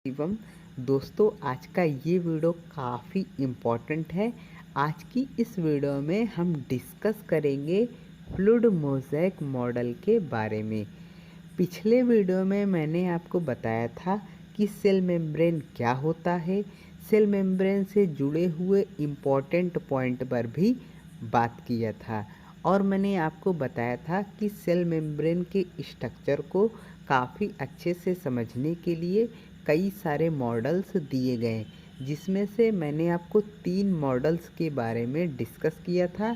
एवं दोस्तों, आज का ये वीडियो काफ़ी इम्पोर्टेंट है। आज की इस वीडियो में हम डिस्कस करेंगे फ्लूइड मोज़ेक मॉडल के बारे में। पिछले वीडियो में मैंने आपको बताया था कि सेल मेम्ब्रेन क्या होता है। सेल मेम्ब्रेन से जुड़े हुए इम्पोर्टेंट पॉइंट पर भी बात किया था और मैंने आपको बताया था कि सेल मेम्ब्रेन के स्ट्रक्चर को काफ़ी अच्छे से समझने के लिए कई सारे मॉडल्स दिए गए, जिसमें से मैंने आपको 3 मॉडल्स के बारे में डिस्कस किया था।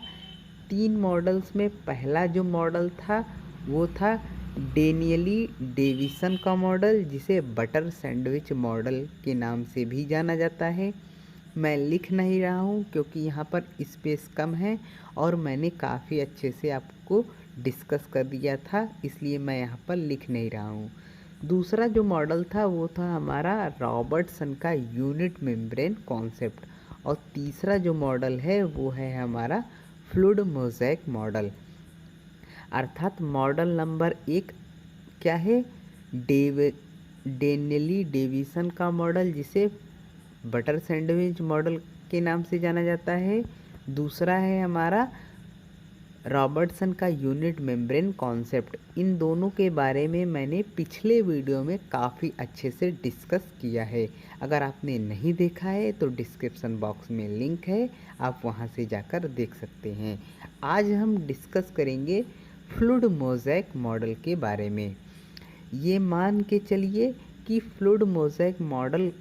3 मॉडल्स में पहला जो मॉडल था वो था डेनियली डेविसन का मॉडल, जिसे बटर सैंडविच मॉडल के नाम से भी जाना जाता है। मैं लिख नहीं रहा हूँ क्योंकि यहाँ पर स्पेस कम है और मैंने काफ़ी अच्छे से आपको डिस्कस कर दिया था, इसलिए मैं यहाँ पर लिख नहीं रहा हूँ। दूसरा जो मॉडल था वो था हमारा रॉबर्टसन का यूनिट मेम्ब्रेन कॉन्सेप्ट और तीसरा जो मॉडल है वो है हमारा फ्लूइड मोज़ेक मॉडल। अर्थात मॉडल नंबर 1 क्या है? डेनियली डेविसन का मॉडल, जिसे बटर सैंडविच मॉडल के नाम से जाना जाता है। दूसरा है हमारा रॉबर्टसन का यूनिट मेम्ब्रेन कॉन्सेप्ट। इन दोनों के बारे में मैंने पिछले वीडियो में काफ़ी अच्छे से डिस्कस किया है। अगर आपने नहीं देखा है तो डिस्क्रिप्शन बॉक्स में लिंक है, आप वहां से जाकर देख सकते हैं। आज हम डिस्कस करेंगे फ्लूइड मोज़ेक मॉडल के बारे में। ये मान के चलिए कि फ्लूइड मोज़ेक मॉडल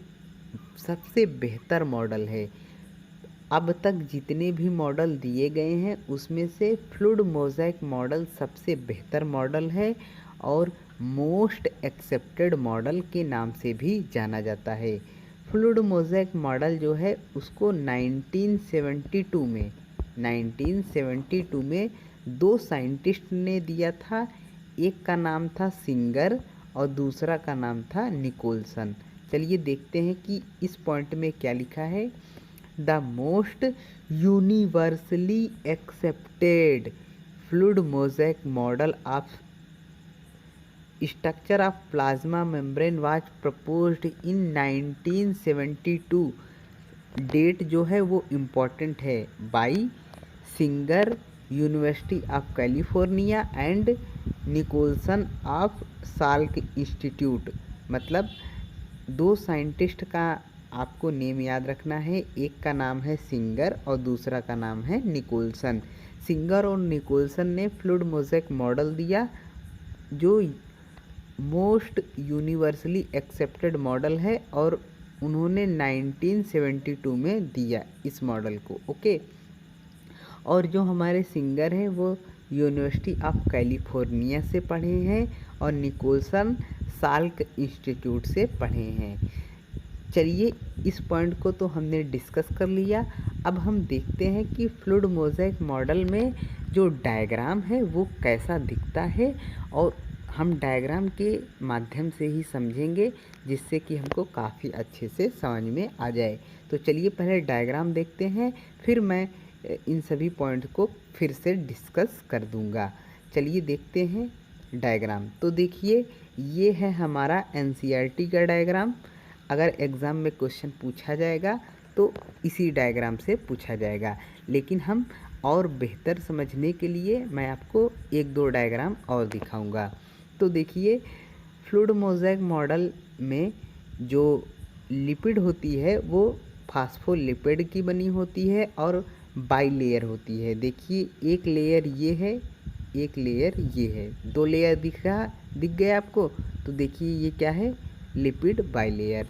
सबसे बेहतर मॉडल है। अब तक जितने भी मॉडल दिए गए हैं उसमें से फ्लूइड मोज़ेक मॉडल सबसे बेहतर मॉडल है और मोस्ट एक्सेप्टेड मॉडल के नाम से भी जाना जाता है। फ्लूइड मोज़ेक मॉडल जो है उसको 1972 में 2 साइंटिस्ट ने दिया था। एक का नाम था सिंगर और दूसरा का नाम था निकोलसन। चलिए देखते हैं कि इस पॉइंट में क्या लिखा है। The most universally accepted fluid mosaic model of structure of plasma membrane was proposed in 1972। Date जो है वो इम्पोर्टेंट है। By Singer, University of California and Nicolson of Salk Institute. मतलब 2 साइंटिस्ट का आपको नेम याद रखना है। एक का नाम है सिंगर और दूसरा का नाम है निकोलसन। सिंगर और निकोलसन ने फ्लूइड मोज़ेक मॉडल दिया, जो मोस्ट यूनिवर्सली एक्सेप्टेड मॉडल है और उन्होंने 1972 में दिया इस मॉडल को। ओके। और जो हमारे सिंगर हैं वो यूनिवर्सिटी ऑफ कैलिफोर्निया से पढ़े हैं और निकोलसन साल्क इंस्टीट्यूट से पढ़े हैं। चलिए, इस पॉइंट को तो हमने डिस्कस कर लिया। अब हम देखते हैं कि फ्लूइड मोज़ेक मॉडल में जो डायग्राम है वो कैसा दिखता है और हम डायग्राम के माध्यम से ही समझेंगे, जिससे कि हमको काफ़ी अच्छे से समझ में आ जाए। तो चलिए पहले डायग्राम देखते हैं, फिर मैं इन सभी पॉइंट को फिर से डिस्कस कर दूंगा। चलिए देखते हैं डायग्राम। तो देखिए, ये है हमारा एनसीईआरटी का डायग्राम। अगर एग्ज़ाम में क्वेश्चन पूछा जाएगा तो इसी डायग्राम से पूछा जाएगा, लेकिन हम और बेहतर समझने के लिए मैं आपको 1-2 डायग्राम और दिखाऊंगा। तो देखिए, फ्लूइड मोज़ेक मॉडल में जो लिपिड होती है वो फास्फोलिपिड की बनी होती है और बाई लेयर होती है। देखिए, एक लेयर ये है, एक लेयर ये है, 2 लेयर दिख गया आपको। तो देखिए ये क्या है? Lipid by layer.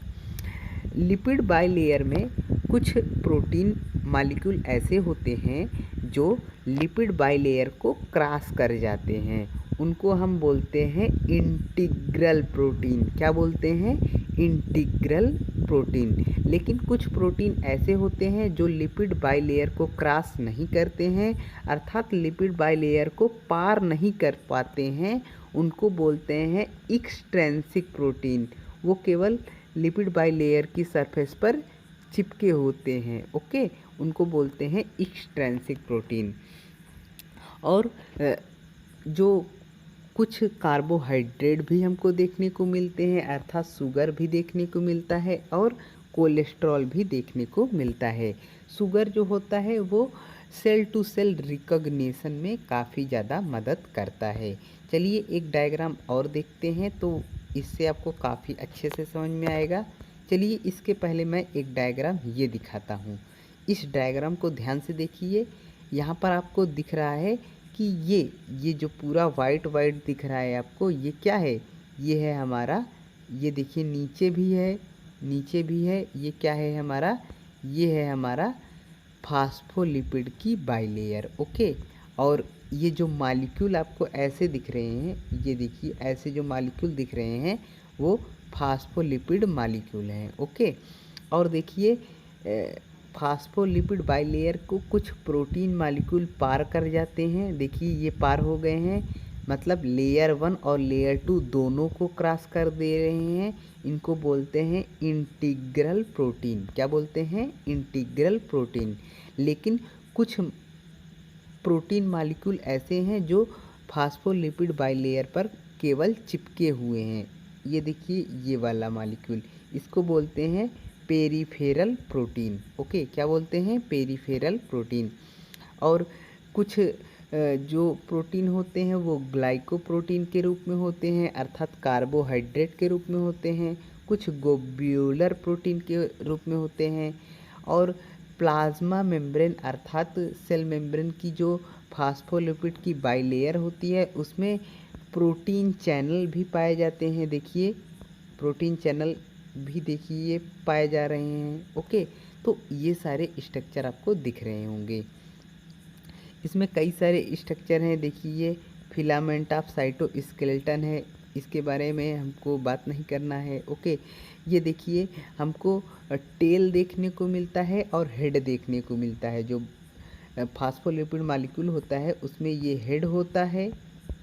Lipid by layer में कुछ प्रोटीन मॉलिक्यूल ऐसे होते हैं जो लिपिड बाई लेयर को क्रॉस कर जाते हैं, उनको हम बोलते हैं इंटीग्रल प्रोटीन। क्या बोलते हैं? Integral protein. लेकिन कुछ प्रोटीन ऐसे होते हैं जो लिपिड बाई लेयर को क्रॉस नहीं करते हैं, अर्थात लिपिड बाई लेयर को पार नहीं कर पाते हैं, उनको बोलते हैं एक्सट्रिंसिक प्रोटीन। वो केवल लिपिड बाई लेयर की सरफेस पर चिपके होते हैं। ओके, उनको बोलते हैं एक्सट्रिंसिक प्रोटीन। और जो कुछ कार्बोहाइड्रेट भी हमको देखने को मिलते हैं, अर्थात शुगर भी देखने को मिलता है और कोलेस्ट्रॉल भी देखने को मिलता है। शुगर जो होता है वो सेल टू सेल रिकॉग्निशन में काफ़ी ज़्यादा मदद करता है। चलिए एक डायग्राम और देखते हैं तो इससे आपको काफ़ी अच्छे से समझ में आएगा। चलिए इसके पहले मैं एक डायग्राम ये दिखाता हूँ। इस डायग्राम को ध्यान से देखिए। यहाँ पर आपको दिख रहा है कि ये जो पूरा वाइट वाइट दिख रहा है आपको, ये क्या है? ये है हमारा, ये देखिए नीचे भी है, नीचे भी है, ये क्या है हमारा? ये है हमारा फास्फोलिपिड की बाइलेयर। ओके। और ये जो मॉलिक्यूल आपको ऐसे दिख रहे हैं, ये देखिए ऐसे जो मॉलिक्यूल दिख रहे हैं वो फास्फोलिपिड मॉलिक्यूल हैं। ओके। और देखिए फास्फोलिपिड बाइलेयर को कुछ प्रोटीन मॉलिक्यूल पार कर जाते हैं। देखिए ये पार हो गए हैं, मतलब लेयर 1 और लेयर 2 दोनों को क्रॉस कर दे रहे हैं। इनको बोलते हैं इंटीग्रल प्रोटीन। क्या बोलते हैं? Integral protein. लेकिन कुछ प्रोटीन मॉलिक्यूल ऐसे हैं जो फास्फोलिपिड बाइलेयर पर केवल चिपके हुए हैं। ये देखिए ये वाला मॉलिक्यूल, इसको बोलते हैं पेरिफेरल प्रोटीन। ओके, क्या बोलते हैं? Peripheral protein. और कुछ जो प्रोटीन होते हैं वो ग्लाइकोप्रोटीन के रूप में होते हैं, अर्थात कार्बोहाइड्रेट के रूप में होते हैं। कुछ गोब्यूलर प्रोटीन के रूप में होते हैं। और प्लाज्मा मेम्ब्रेन अर्थात सेल मेम्ब्रेन की जो फास्फोलिपिड की बाइलेयर होती है उसमें प्रोटीन चैनल भी पाए जाते हैं। देखिए प्रोटीन चैनल भी देखिए पाए जा रहे हैं। ओके, तो ये सारे स्ट्रक्चर आपको दिख रहे होंगे। इसमें कई सारे स्ट्रक्चर हैं। देखिए फिलामेंट ऑफ साइटोस्केलेटन है, इसके बारे में हमको बात नहीं करना है। ओके, ये देखिए हमको टेल देखने को मिलता है और हेड देखने को मिलता है। जो फास्फोलिपिड मॉलिक्यूल होता है उसमें ये हेड होता है,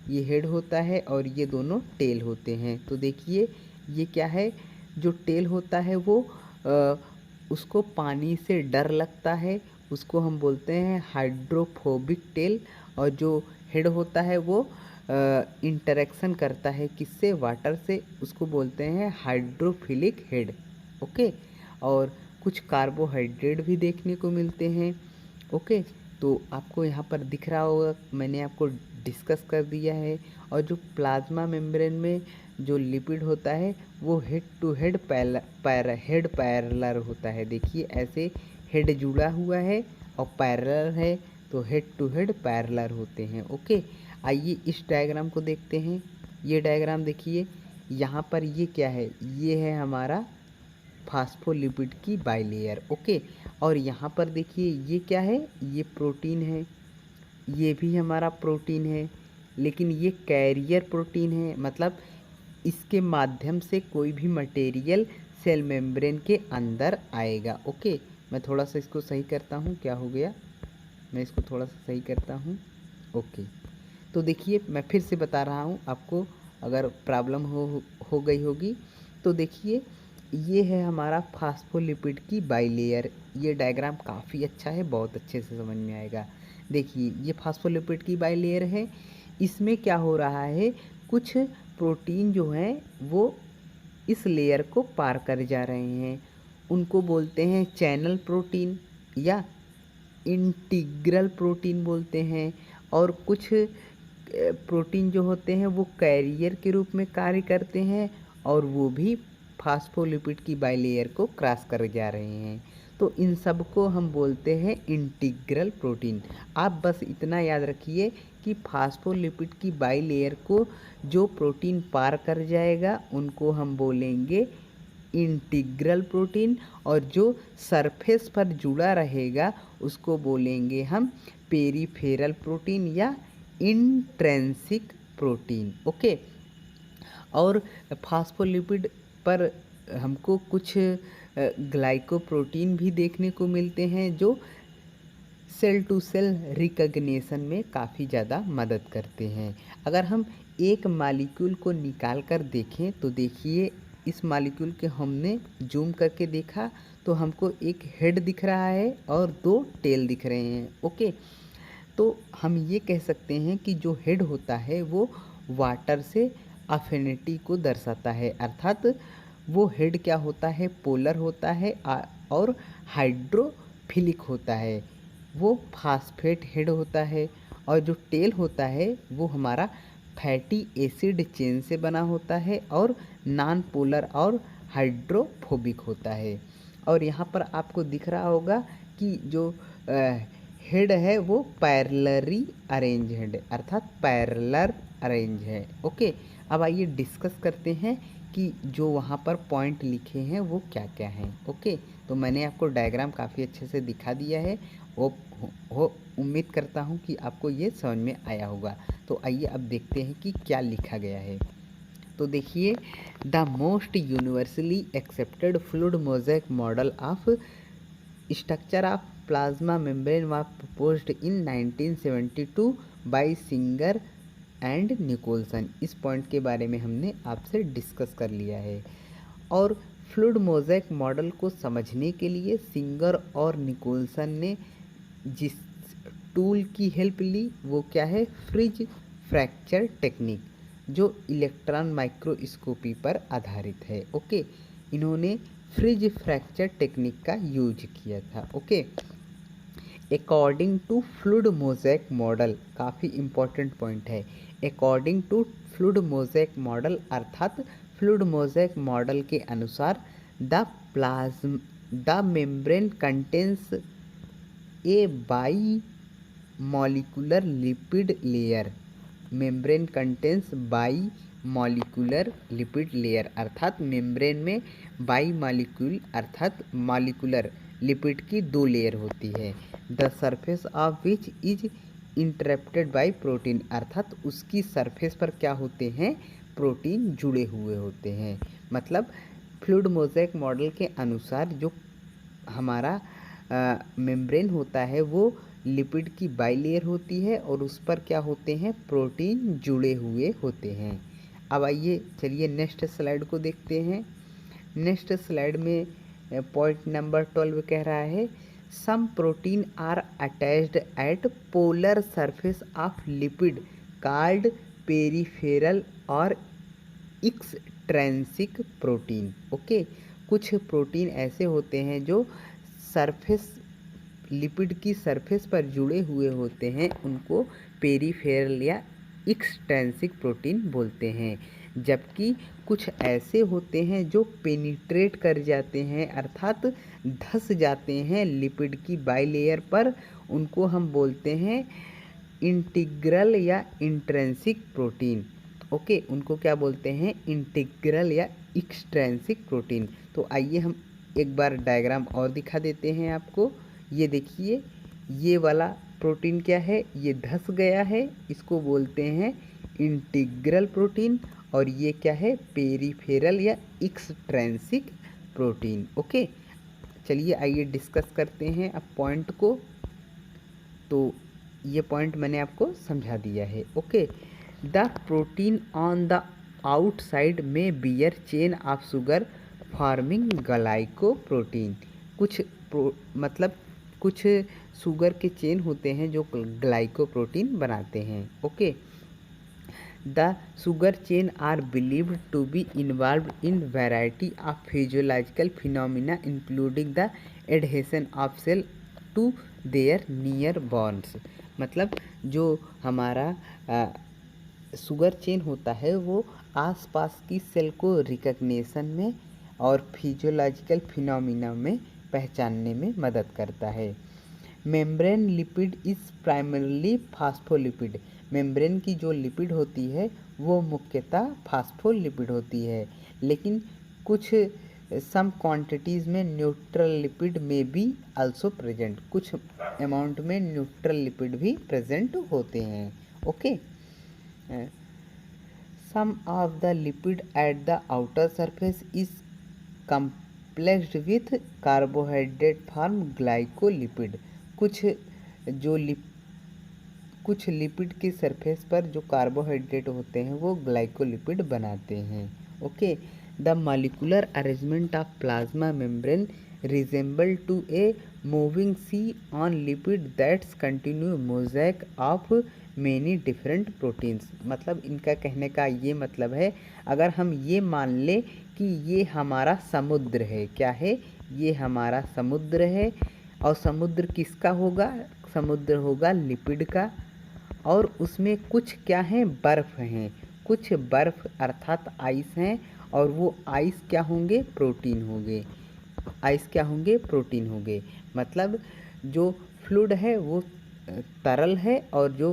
ये हेड होता है और ये दोनों टेल होते हैं। तो देखिए ये क्या है? जो टेल होता है वो उसको पानी से डर लगता है, उसको हम बोलते हैं हाइड्रोफोबिक टेल। और जो हेड होता है वो इंटरेक्शन करता है किससे? वाटर से, उसको बोलते हैं हाइड्रोफिलिक हेड। ओके। और कुछ कार्बोहाइड्रेट भी देखने को मिलते हैं। ओके, तो आपको यहाँ पर दिख रहा होगा, मैंने आपको डिस्कस कर दिया है। और जो प्लाज्मा मेम्ब्रेन में जो लिपिड होता है वो head to head head parallel होता है। देखिए ऐसे हेड जुड़ा हुआ है और पैरेलल है, तो हेड टू हेड पैरेलल होते हैं। ओके, आइए इस डायग्राम को देखते हैं। ये डायग्राम देखिए, यहाँ पर ये क्या है? ये है हमारा फास्फोलिपिड की बाइलेयर। ओके, और यहाँ पर देखिए ये क्या है? ये प्रोटीन है, ये भी हमारा प्रोटीन है, लेकिन ये कैरियर प्रोटीन है, मतलब इसके माध्यम से कोई भी मटेरियल सेल मेम्ब्रेन के अंदर आएगा। ओके, मैं थोड़ा सा इसको सही करता हूँ। क्या हो गया? मैं इसको थोड़ा सा सही करता हूँ। ओके, तो देखिए मैं फिर से बता रहा हूँ आपको, अगर प्रॉब्लम हो गई होगी तो देखिए ये है हमारा फास्फोलिपिड की बाइलेयर। ये डायग्राम काफ़ी अच्छा है, बहुत अच्छे से समझ में आएगा। देखिए ये फास्फोलिपिड की बाइलेयर है। इसमें क्या हो रहा है? कुछ प्रोटीन जो हैं वो इस लेयर को पार कर जा रहे हैं, उनको बोलते हैं चैनल प्रोटीन या इंटीग्रल प्रोटीन बोलते हैं। और कुछ प्रोटीन जो होते हैं वो कैरियर के रूप में कार्य करते हैं और वो भी फास्फोलिपिड की बाइलेयर को क्रॉस कर जा रहे हैं। तो इन सब को हम बोलते हैं इंटीग्रल प्रोटीन। आप बस इतना याद रखिए कि फास्फोलिपिड की बाइलेयर को जो प्रोटीन पार कर जाएगा उनको हम बोलेंगे इंटीग्रल प्रोटीन, और जो सरफेस पर जुड़ा रहेगा उसको बोलेंगे हम पेरिफेरल प्रोटीन या इंट्रिंसिक प्रोटीन। ओके, और फास्फोलिपिड पर हमको कुछ ग्लाइकोप्रोटीन भी देखने को मिलते हैं जो सेल टू सेल रिकग्निशन में काफ़ी ज़्यादा मदद करते हैं। अगर हम एक मॉलिक्यूल को निकाल कर देखें तो देखिए इस मॉलिक्यूल के हमने जूम करके देखा तो हमको एक हेड दिख रहा है और दो टेल दिख रहे हैं। ओके, तो हम ये कह सकते हैं कि जो हेड होता है वो वाटर से अफिनिटी को दर्शाता है, अर्थात वो हेड क्या होता है, पोलर होता है और हाइड्रोफिलिक होता है, वो फास्फेट हेड होता है। और जो टेल होता है वो हमारा फैटी एसिड चेन से बना होता है और नॉन पोलर और हाइड्रोफोबिक होता है। और यहाँ पर आपको दिख रहा होगा कि जो हेड है वो पैरेलली अरेंज हेड, अर्थात पैरेलल अरेंज है। ओके, अब आइए डिस्कस करते हैं कि जो वहाँ पर पॉइंट लिखे हैं वो क्या क्या हैं। ओके, तो मैंने आपको डायग्राम काफ़ी अच्छे से दिखा दिया है। वो उम्मीद करता हूँ कि आपको ये समझ में आया होगा। तो आइए अब देखते हैं कि क्या लिखा गया है। तो देखिए, the most universally accepted fluid mosaic model of structure of plasma membrane was proposed in 1972 by Singer and Nicolson. इस पॉइंट के बारे में हमने आपसे डिस्कस कर लिया है। और फ्लूइड मोज़ेक मॉडल को समझने के लिए सिंगर और निकोलसन ने जिस टूल की हेल्प ली वो क्या है, फ्रिज फ्रैक्चर टेक्निक, जो इलेक्ट्रॉन माइक्रोस्कोपी पर आधारित है। ओके, इन्होंने फ्रिज फ्रैक्चर टेक्निक का यूज किया था। Okay, according to fluid mosaic model, काफ़ी इम्पोर्टेंट पॉइंट है। According to fluid mosaic model अर्थात फ्लूइड मोज़ेक मॉडल के अनुसार the membrane contains a bimolecular lipid layer. Membrane contains bimolecular lipid layer, अर्थात membrane में bi molecule अर्थात molecular lipid की 2 layer होती है। The surface of which is interrupted by protein, अर्थात उसकी सरफेस पर क्या होते हैं, प्रोटीन जुड़े हुए होते हैं। मतलब फ्लूइड मोज़ेक मॉडल के अनुसार जो हमारा मेम्ब्रेन होता है वो लिपिड की बाइलेयर होती है और उस पर क्या होते हैं, प्रोटीन जुड़े हुए होते हैं। अब आइए चलिए नेक्स्ट स्लाइड को देखते हैं। नेक्स्ट स्लाइड में पॉइंट नंबर 12 कह रहा है, some protein are attached at polar surface of lipid called peripheral और एक्सट्रिंसिक प्रोटीन। ओके, कुछ प्रोटीन ऐसे होते हैं जो सरफेस लिपिड की सरफेस पर जुड़े हुए होते हैं, उनको पेरिफेरल या एक्सट्रिंसिक प्रोटीन बोलते हैं। जबकि कुछ ऐसे होते हैं जो पेनिट्रेट कर जाते हैं अर्थात धंस जाते हैं लिपिड की बाइलेयर पर, उनको हम बोलते हैं इंटीग्रल या इंट्रिंसिक प्रोटीन। ओके, उनको क्या बोलते हैं, इंटीग्रल या एक्सट्रिंसिक प्रोटीन। तो आइए हम एक बार डायग्राम और दिखा देते हैं आपको। ये देखिए, ये वाला प्रोटीन क्या है, ये धंस गया है, इसको बोलते हैं इंटीग्रल प्रोटीन। और ये क्या है, पेरिफेरल या एक्सट्रिंसिक प्रोटीन। ओके, चलिए आइए डिस्कस करते हैं अब पॉइंट को। तो ये पॉइंट मैंने आपको समझा दिया है। Okay, the protein on the outside में bear chain of sugar forming glycoprotein. मतलब कुछ शुगर के चेन होते हैं जो ग्लाइकोप्रोटीन बनाते हैं। Okay, the sugar chain are believed to be involved in variety of physiological phenomena including the adhesion of cell to their near bonds. मतलब जो हमारा शुगर चेन होता है वो आसपास की सेल को रिकग्निशन में और फिजियोलॉजिकल फिनोमिना में पहचानने में मदद करता है। Membrane lipid is primarily phospholipid. Membrane की जो लिपिड होती है वो मुख्यतः फास्फोलिपिड होती है, लेकिन कुछ सम क्वांटिटीज़ में न्यूट्रल लिपिड में भी आल्सो प्रेजेंट, कुछ अमाउंट में न्यूट्रल लिपिड भी प्रेजेंट होते हैं। Okay, some of the lipid at the outer surface is complexed with carbohydrate form glycolipid. कुछ लिपिड की सरफेस पर जो कार्बोहाइड्रेट होते हैं वो ग्लाइकोलिपिड बनाते हैं। Okay, the molecular arrangement of plasma membrane resemble to a moving sea on lipid that's continue mosaic of many different proteins. मतलब इनका कहने का ये मतलब है, अगर हम ये मान लें कि ये हमारा समुद्र है, क्या है, ये हमारा समुद्र है, और समुद्र किसका होगा, समुद्र होगा लिपिड का, और उसमें कुछ क्या है, बर्फ़ हैं, कुछ बर्फ़ अर्थात आइस हैं, और वो आइस क्या होंगे, प्रोटीन होंगे, आइस क्या होंगे, प्रोटीन होंगे। मतलब जो फ्लूइड है वो तरल है, और जो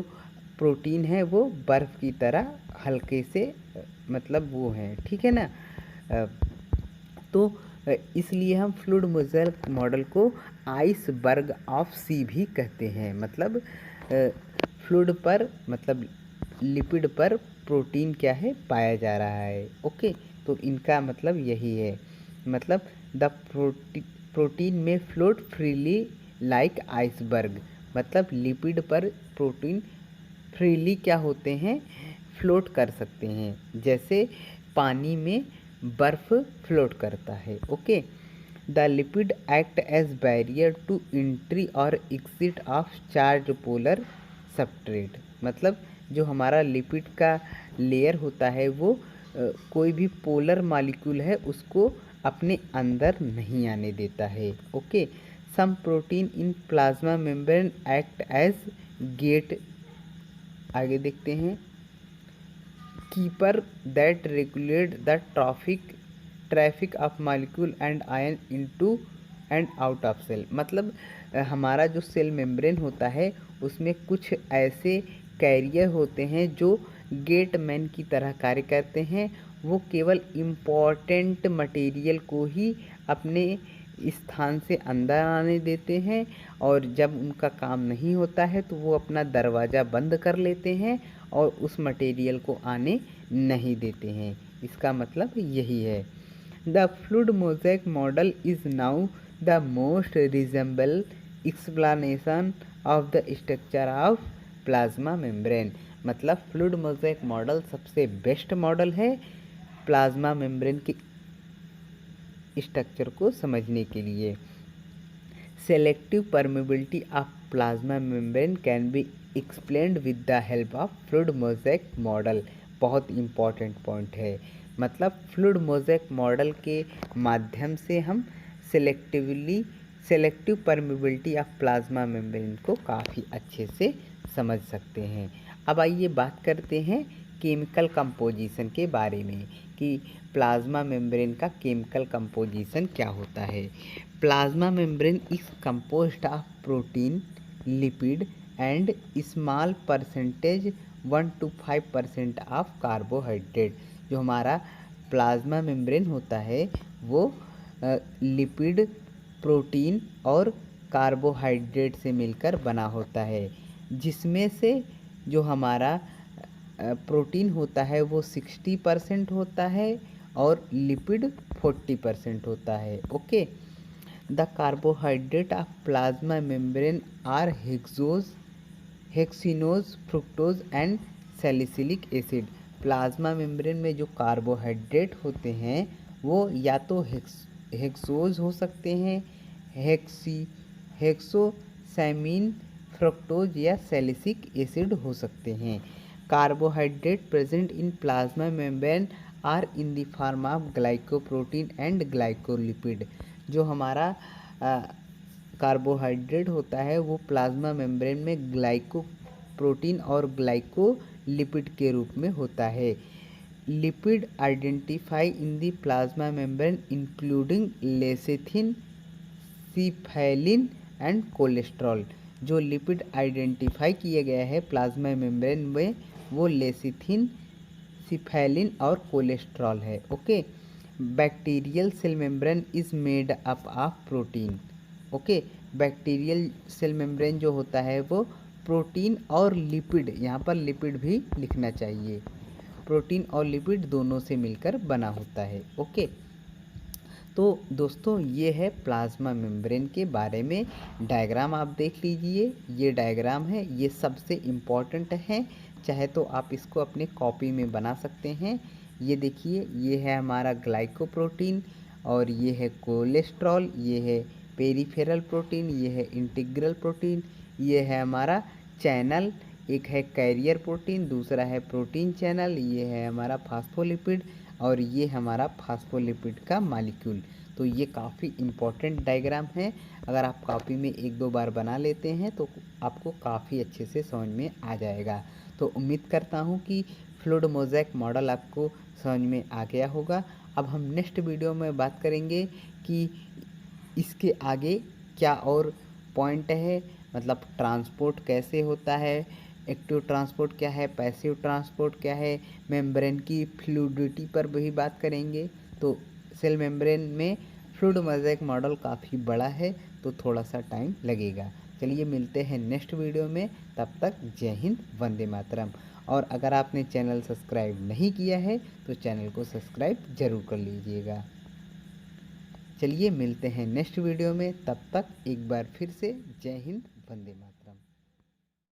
प्रोटीन है वो बर्फ़ की तरह हल्के से मतलब वो है, ठीक है ना। अ, तो इसलिए हम फ्लूइड मोज़ेक मॉडल को आइसबर्ग ऑफ सी भी कहते हैं। मतलब फ्लूइड पर मतलब लिपिड पर प्रोटीन क्या है, पाया जा रहा है। ओके, तो इनका मतलब यही है। मतलब द प्रोटीन में फ्लोट फ्रीली लाइक आइसबर्ग। मतलब लिपिड पर प्रोटीन फ्रीली क्या होते हैं, फ्लोट कर सकते हैं, जैसे पानी में बर्फ़ फ्लोट करता है। Okay, the lipid act as barrier to entry और exit of charge polar substrate. मतलब जो हमारा लिपिड का लेयर होता है वो कोई भी पोलर मॉलिक्यूल है उसको अपने अंदर नहीं आने देता है। Okay, some protein in plasma membrane act as gate, आगे देखते हैं, keeper that regulate the traffic of molecule and ion into and out of cell. मतलब हमारा जो सेल मेम्ब्रेन होता है उसमें कुछ ऐसे कैरियर होते हैं जो गेटमैन की तरह कार्य करते हैं। वो केवल इम्पॉर्टेंट मटेरियल को ही अपने स्थान से अंदर आने देते हैं, और जब उनका काम नहीं होता है तो वो अपना दरवाज़ा बंद कर लेते हैं और उस मटेरियल को आने नहीं देते हैं। इसका मतलब यही है। The fluid mosaic model is now the most resemble explanation of the structure of plasma membrane. मतलब फ्लूइड मोज़ेक मॉडल सबसे बेस्ट मॉडल है प्लाज्मा मेम्ब्रेन के स्ट्रक्चर को समझने के लिए। Selective permeability of plasma membrane can be explained with the help of fluid mosaic model. बहुत important point है। मतलब फ्लूइड मोज़ेक मॉडल के माध्यम से हम selective permeability of plasma membrane को काफ़ी अच्छे से समझ सकते हैं। अब आइए बात करते हैं केमिकल कंपोजिशन के बारे में कि प्लाज्मा मेम्ब्रेन का केमिकल कंपोजिशन क्या होता है। Plasma membrane is composed of protein, lipid and small percentage 1 to 5% of carbohydrate. जो हमारा प्लाज्मा मेम्ब्रेन होता है वो लिपिड, प्रोटीन और कार्बोहाइड्रेट से मिलकर बना होता है, जिसमें से जो हमारा प्रोटीन होता है वो 60% होता है और लिपिड 40% होता है। Okay, the carbohydrate of plasma membrane are hexinose, fructose and salicylic acid. Plasma membrane में जो कार्बोहाइड्रेट होते हैं वो या तो हेक्सोज हो सकते हैं, हेक्सोसैमीन, फ्रुक्टोज या सैलिसिक एसिड हो सकते हैं। Carbohydrate present in plasma membrane are in the form of glycoprotein and glycolipid. जो हमारा कार्बोहाइड्रेट होता है वो प्लाज्मा मेम्ब्रेन में ग्लाइको प्रोटीन और ग्लाइकोलिपिड के रूप में होता है। Lipid identify in the plasma membrane including lecithin, cephalin and cholesterol. जो लिपिड आइडेंटिफाई किए गए हैं प्लाज्मा मेम्ब्रेन में वो लेसिथिन, सिफेलिन और कोलेस्ट्रॉल है। Okay, bacterial cell membrane is made up of protein. Okay, bacterial cell membrane जो होता है वो प्रोटीन और लिपिड, यहाँ पर लिपिड भी लिखना चाहिए, प्रोटीन और लिपिड दोनों से मिलकर बना होता है। ओके, तो दोस्तों ये है प्लाज्मा मेम्ब्रेन के बारे में डायग्राम। आप देख लीजिए, ये डायग्राम है, ये सबसे इम्पॉर्टेंट है, चाहे तो आप इसको अपने कॉपी में बना सकते हैं। ये देखिए, ये है हमारा ग्लाइकोप्रोटीन, और ये है कोलेस्ट्रॉल, ये है पेरिफेरल प्रोटीन, ये है इंटीग्रल प्रोटीन, ये है हमारा चैनल, एक है कैरियर प्रोटीन, दूसरा है प्रोटीन चैनल, ये है हमारा फास्फोलिपिड और ये हमारा फास्फोलिपिड का मॉलिक्यूल। तो ये काफ़ी इम्पोर्टेंट डायग्राम है, अगर आप कॉपी में एक दो बार बना लेते हैं तो आपको काफ़ी अच्छे से समझ में आ जाएगा। तो उम्मीद करता हूँ कि फ्लूइड मोज़ेक मॉडल आपको समझ में आ गया होगा। अब हम नेक्स्ट वीडियो में बात करेंगे कि इसके आगे क्या और पॉइंट है, मतलब ट्रांसपोर्ट कैसे होता है, एक्टिव ट्रांसपोर्ट क्या है, पैसिव ट्रांसपोर्ट क्या है, मेम्ब्रेन की फ्लूइडिटी पर भी बात करेंगे। तो सेल मेम्ब्रेन में फ्लूइड मोज़ेक मॉडल काफ़ी बड़ा है तो थोड़ा सा टाइम लगेगा। चलिए मिलते हैं नेक्स्ट वीडियो में, तब तक जय हिंद, वंदे मातरम। और अगर आपने चैनल सब्सक्राइब नहीं किया है तो चैनल को सब्सक्राइब ज़रूर कर लीजिएगा। चलिए मिलते हैं नेक्स्ट वीडियो में, तब तक एक बार फिर से जय हिंद, वंदे मातरम।